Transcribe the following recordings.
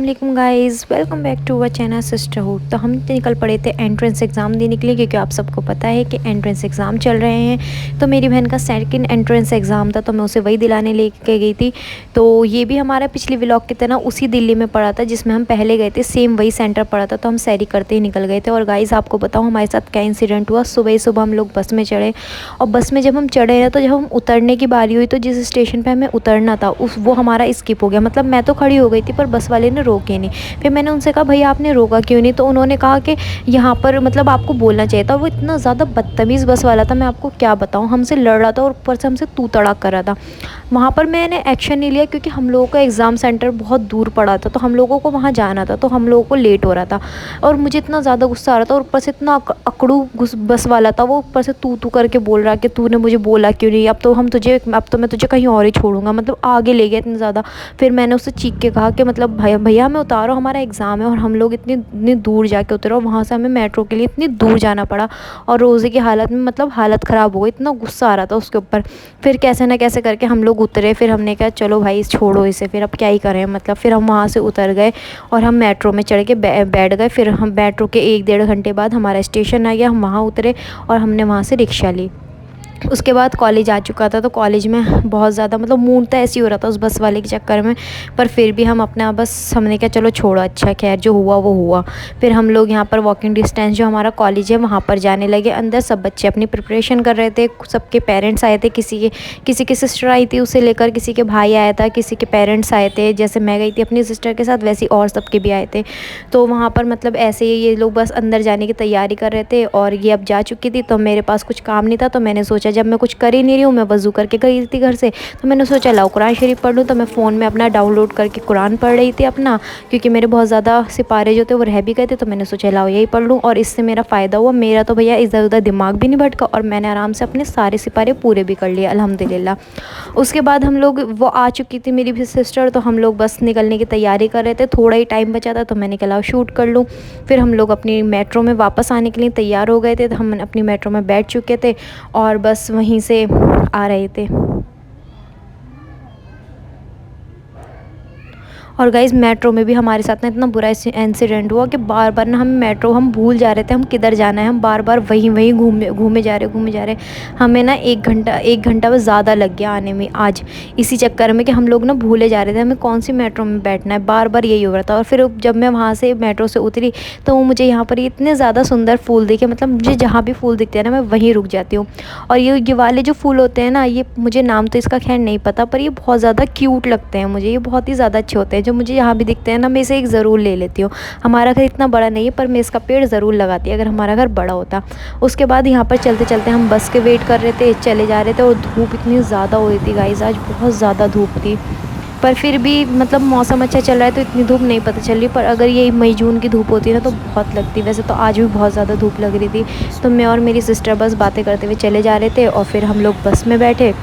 वालेकुम guys, welcome back to our channel sisterhood. तो हम निकल पड़े थे एंट्रेंस एग्ज़ाम देने के लिए, क्योंकि आप सबको पता है कि एंट्रेंस एग्ज़ाम चल रहे हैं। तो मेरी बहन का सेकंड एंट्रेंस एग्ज़ाम था, तो मैं उसे वही दिलाने लेके गई थी। तो ये भी हमारा पिछली व्लॉग की तरह उसी दिल्ली में पड़ा था जिसमें हम पहले गए थे, सेम वही सेंटर पड़ा था। तो हम सैरी करते ही निकल गए थे। और गाइज़ आपको बताऊँ हमारे साथ क्या इंसिडेंट हुआ। सुबह ही सुबह हम लोग बस में चढ़े, और बस में जब हम चढ़े हैं तो जब हम उतरने की बारी हुई तो जिस स्टेशन पर हमें उतरना था वो हमारा स्किप हो गया। मतलब मैं तो खड़ी हो गई थी पर बस वाले ने रोके नहीं। फिर मैंने उनसे कहा भैया आपने रोका क्यों नहीं। तो उन्होंने कहा कि यहाँ पर मतलब आपको बोलना चाहिए था। वो इतना ज़्यादा बदतमीज़ बस वाला था, मैं आपको क्या बताऊँ। हमसे लड़ रहा था और ऊपर से हमसे तू तड़ाक कर रहा था। वहाँ पर मैंने एक्शन नहीं लिया क्योंकि हम लोगों का एग्ज़ाम सेंटर बहुत दूर पड़ा था, तो हम लोगों को वहाँ जाना था, तो हम लोगों को लेट हो रहा था। और मुझे इतना ज़्यादा गुस्सा आ रहा था, और ऊपर से इतना अकड़ू बस वाला था। वो ऊपर से तू करके बोल रहा कि तूने मुझे बोला क्यों नहीं, अब तो मैं तुझे कहीं और ही छोड़ूंगा। मतलब आगे ले गया इतना ज़्यादा। फिर मैंने उससे चीख के कहा कि मतलब भैया हमें उतारो, हमारा एग्ज़ाम है और हम लोग इतनी दूर जाके उतरे, और वहाँ से हमें मेट्रो के लिए इतनी दूर जाना पड़ा। और रोज़े की हालत में मतलब हालत ख़राब हो गई, इतना गुस्सा आ रहा था उसके ऊपर। फिर कैसे ना कैसे करके हम लोग उतरे। फिर हमने कहा चलो भाई छोड़ो इसे, फिर अब क्या ही करें। मतलब फिर हम वहाँ से उतर गए और हम मेट्रो में चढ़ के बैठ गए। फिर हम मेट्रो के 1-1.5 घंटे बाद हमारा स्टेशन आ गया, हम वहाँ उतरे और हमने वहाँ से रिक्शा ली। उसके बाद कॉलेज आ चुका था, तो कॉलेज में बहुत ज़्यादा मतलब मूड तो ऐसे ही हो रहा था उस बस वाले के चक्कर में। पर फिर भी हम अपना बस हमने कहा चलो छोड़ो, अच्छा खैर जो हुआ वो हुआ। फिर हम लोग यहाँ पर वॉकिंग डिस्टेंस जो हमारा कॉलेज है वहाँ पर जाने लगे। अंदर सब बच्चे अपनी प्रिपरेशन कर रहे थे, सबके पेरेंट्स आए थे। किसी की सिस्टर आई थी, उसे लेकर किसी के भाई आया था, किसी के पेरेंट्स आए थे। जैसे मैं गई थी अपनी सिस्टर के साथ, वैसे और सबके भी आए थे। तो वहाँ पर मतलब ऐसे ही ये लोग बस अंदर जाने की तैयारी कर रहे थे, और ये अब जा चुकी थी। तो मेरे पास कुछ काम नहीं था, तो मैंने सोचा जब मैं कुछ कर ही नहीं रही हूँ, मैं वज़ू करके गई थी घर से, तो मैंने सोचा लाओ कुरान शरीफ पढ़ लूँ। तो मैं फ़ोन में अपना डाउनलोड करके कुरान पढ़ रही थी अपना, क्योंकि मेरे बहुत ज़्यादा सिपारे जो थे वो रह भी गए थे। तो मैंने सोचा लाओ यही पढ़ लूँ, और इससे मेरा फ़ायदा हुआ। मेरा तो भैया इधर उधर दिमाग भी नहीं भटका, और मैंने आराम से अपने सारे सिपारे पूरे भी कर लिए अल्हम्दुलिल्लाह। उसके बाद हम लोग वो आ चुकी थी मेरी भी सिस्टर, तो हम लोग बस निकलने की तैयारी कर रहे थे। थोड़ा ही टाइम बचा था, तो मैंने कहा लाओ शूट कर लूँ। फिर हम लोग अपनी मेट्रो में वापस आने के लिए तैयार हो गए थे, तो हम अपनी मेट्रो में बैठ चुके थे और बस वहीं से आ रहे थे। और गाइज़ मेट्रो में भी हमारे साथ ना इतना बुरा इंसिडेंट हुआ कि बार बार ना हम भूल जा रहे थे हम किधर जाना है। हम बार बार वहीं घूमे जा रहे। हमें ना 1 घंटा बस ज़्यादा लग गया आने में आज, इसी चक्कर में कि हम लोग ना भूले जा रहे थे हमें कौन सी मेट्रो में बैठना है। बार बार यही हो रहा था। और फिर जब मैं वहाँ से मेट्रो से उतरी, तो वो मुझे यहाँ पर इतने ज़्यादा सुंदर फूल दिखे। मतलब मुझे जहाँ भी फूल दिखते हैं ना मैं वहीं रुक जाती हूँ। और ये वाले जो फूल होते हैं ना, ये मुझे नाम तो इसका खैर नहीं पता, पर ये बहुत ज़्यादा क्यूट लगते हैं मुझे। ये बहुत ही ज़्यादा अच्छे होते हैं। जो मुझे यहाँ भी दिखते हैं ना, मैं इसे एक ज़रूर ले लेती हूँ। हमारा घर इतना बड़ा नहीं है, पर मैं इसका पेड़ ज़रूर लगाती अगर हमारा घर बड़ा होता। उसके बाद यहाँ पर चलते चलते हम बस के वेट कर रहे थे, चले जा रहे थे। और धूप इतनी ज़्यादा हो रही थी गाइस, आज बहुत ज़्यादा धूप थी। पर फिर भी मतलब मौसम अच्छा चल रहा है तो इतनी धूप नहीं पता चल रही। पर अगर ये मई जून की धूप होती है ना तो बहुत लगती। वैसे तो आज भी बहुत ज़्यादा धूप लग रही थी। तो मैं और मेरी सिस्टर बस बातें करते हुए चले जा रहे थे, और फिर हम लोग बस में बैठे।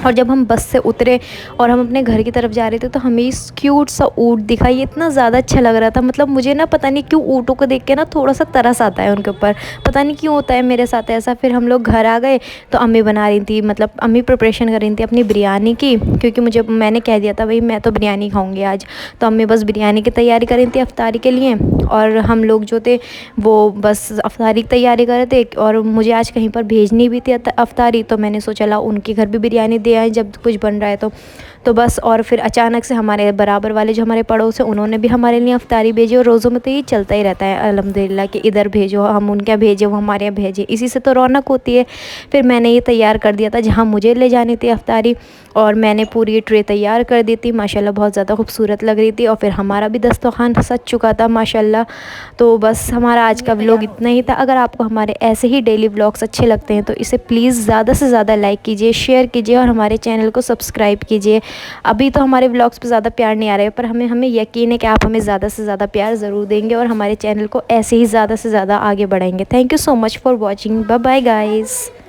और जब हम बस से उतरे और हम अपने घर की तरफ जा रहे थे, तो हमें इस क्यूट सा ऊँट दिखा। ये इतना ज़्यादा अच्छा लग रहा था। मतलब मुझे ना पता नहीं क्यों ऊँटों को देख के ना थोड़ा सा तरस आता है उनके ऊपर, पता नहीं क्यों होता है मेरे साथ ऐसा। फिर हम लोग घर आ गए, तो अम्मी बना रही थी, मतलब अम्मी प्रिपरेशन कर रही थी अपनी बिरयानी की, क्योंकि मैंने कह दिया था भाई मैं तो बिरयानी खाऊँगी आज। तो अम्मी बस बिरयानी की तैयारी कर रही थी अफ्तारी के लिए, और हम लोग जो थे वो बस अफ्तारी की तैयारी कर रहे थे। और मुझे आज कहीं पर भेजनी भी थी अफ्तारी, तो मैंने सोचा ला उनके घर भी बिरयानी दे आए जब कुछ बन रहा है तो बस। और फिर अचानक से हमारे बराबर वाले जो हमारे पड़ोस हैं उन्होंने भी हमारे लिए अफ्तारी भेजी। और रोज़ों में तो ये चलता ही रहता है अल्हम्दुलिल्लाह कि इधर भेजो, हम उनके यहाँ भेजे, वो हमारे यहाँ भेजे, इसी से तो रौनक होती है। फिर मैंने ये तैयार कर दिया था जहाँ मुझे ले जानी थी अफ्तारी, और मैंने पूरी ट्रे तैयार कर दी थी। माशाल्लाह बहुत ज़्यादा खूबसूरत लग रही थी। और फिर हमारा भी दस्तरखान सज चुका था माशाल्लाह। तो बस हमारा आज का व्लॉग इतना ही था। अगर आपको हमारे ऐसे ही डेली व्लॉग्स अच्छे लगते हैं तो इसे प्लीज़ ज़्यादा से ज़्यादा लाइक कीजिए, शेयर कीजिए, और हमारे चैनल को सब्सक्राइब कीजिए। अभी तो हमारे व्लॉग्स पे ज़्यादा प्यार नहीं आ रहा है, पर हमें यकीन है कि आप हमें ज़्यादा से ज़्यादा प्यार ज़रूर देंगे, और हमारे चैनल को ऐसे ही ज़्यादा से ज़्यादा आगे बढ़ाएंगे। Thank you so much for watching. Bye bye guys.